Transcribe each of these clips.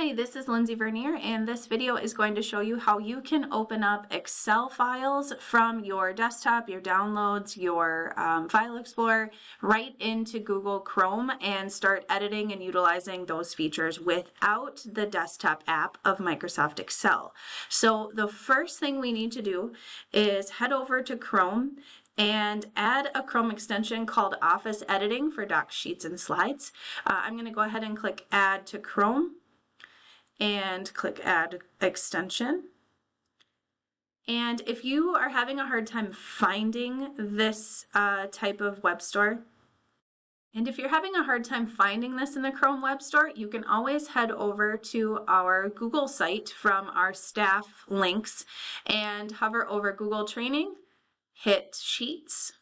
Hi, this is Lindsay Vernier, and this video is going to show you how you can open up Excel files from your desktop, your downloads, your File Explorer, right into Google Chrome and start editing and utilizing those features without the desktop app of Microsoft Excel. So the first thing we need to do is head over to Chrome and add a Chrome extension called Office Editing for Docs, Sheets, and Slides. I'm going to go ahead and click Add to Chrome and click Add Extension. And if you are having a hard time finding this type of web store, and if you're having a hard time finding this in the Chrome Web Store, you can always head over to our Google site from our staff links and hover over Google Training, hit Sheets,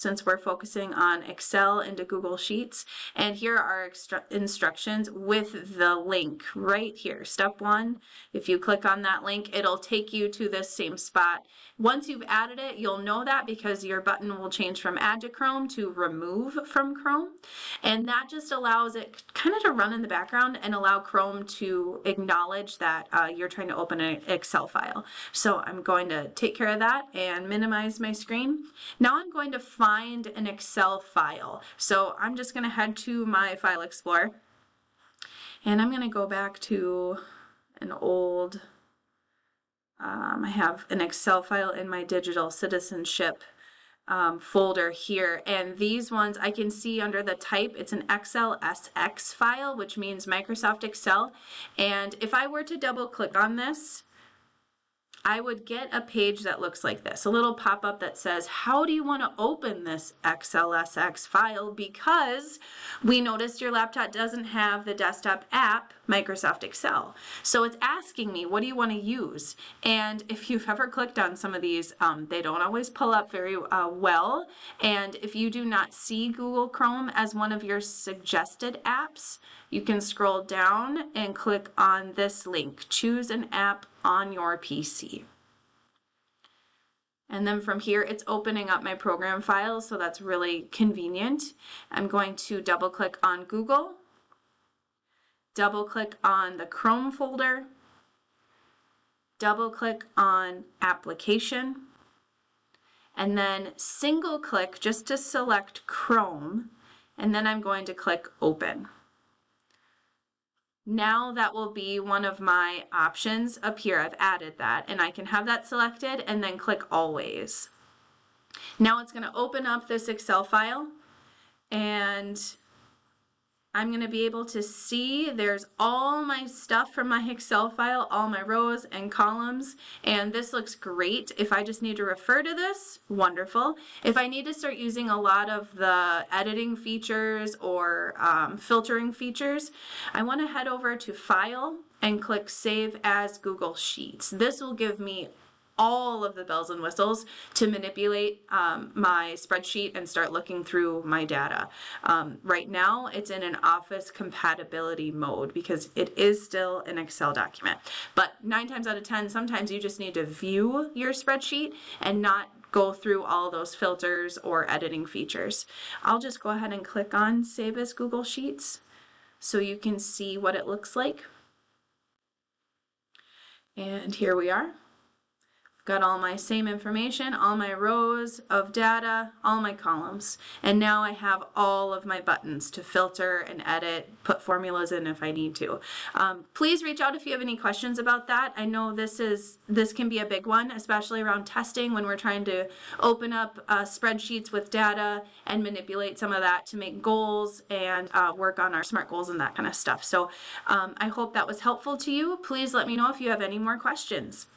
since we're focusing on Excel into Google Sheets. And here are instructions with the link right here. Step 1, if you click on that link, it'll take you to this same spot. Once you've added it, you'll know that because your button will change from Add to Chrome to Remove from Chrome. And that just allows it kind of to run in the background and allow Chrome to acknowledge that you're trying to open an Excel file. So I'm going to take care of that and minimize my screen. Now I'm going to find an Excel file. So I'm just going to head to my File Explorer and I'm going to go back to an old, I have an Excel file in my digital citizenship folder here, and these ones I can see under the type, it's an XLSX file, which means Microsoft Excel. And if I were to double click on this, I would get a page that looks like this, a little pop-up that says, how do you want to open this XLSX file? Because we noticed your laptop doesn't have the desktop app, Microsoft Excel. So it's asking me, what do you want to use? And if you've ever clicked on some of these, they don't always pull up very well. And if you do not see Google Chrome as one of your suggested apps, you can scroll down and click on this link, choose an app on your PC. And then from here, it's opening up my program files, so that's really convenient. I'm going to double click on Google, double click on the Chrome folder, double click on Application, and then single click just to select Chrome, and then I'm going to click Open. Now that will be one of my options up here. I've added that and I can have that selected and then click Always. Now it's going to open up this Excel file and I'm going to be able to see there's all my stuff from my Excel file, all my rows and columns, and this looks great. If I just need to refer to this, wonderful. If I need to start using a lot of the editing features or filtering features, I want to head over to File and click Save as Google Sheets. This will give me all of the bells and whistles to manipulate my spreadsheet and start looking through my data. Right now it's in an Office compatibility mode because it is still an Excel document. But 9 times out of 10, sometimes you just need to view your spreadsheet and not go through all those filters or editing features. I'll just go ahead and click on Save as Google Sheets so you can see what it looks like. And here we are. Got all my same information, all my rows of data, all my columns. And now I have all of my buttons to filter and edit, put formulas in if I need to. Please reach out if you have any questions about that. I know this can be a big one, especially around testing when we're trying to open up spreadsheets with data and manipulate some of that to make goals and work on our SMART goals and that kind of stuff. So I hope that was helpful to you. Please let me know if you have any more questions.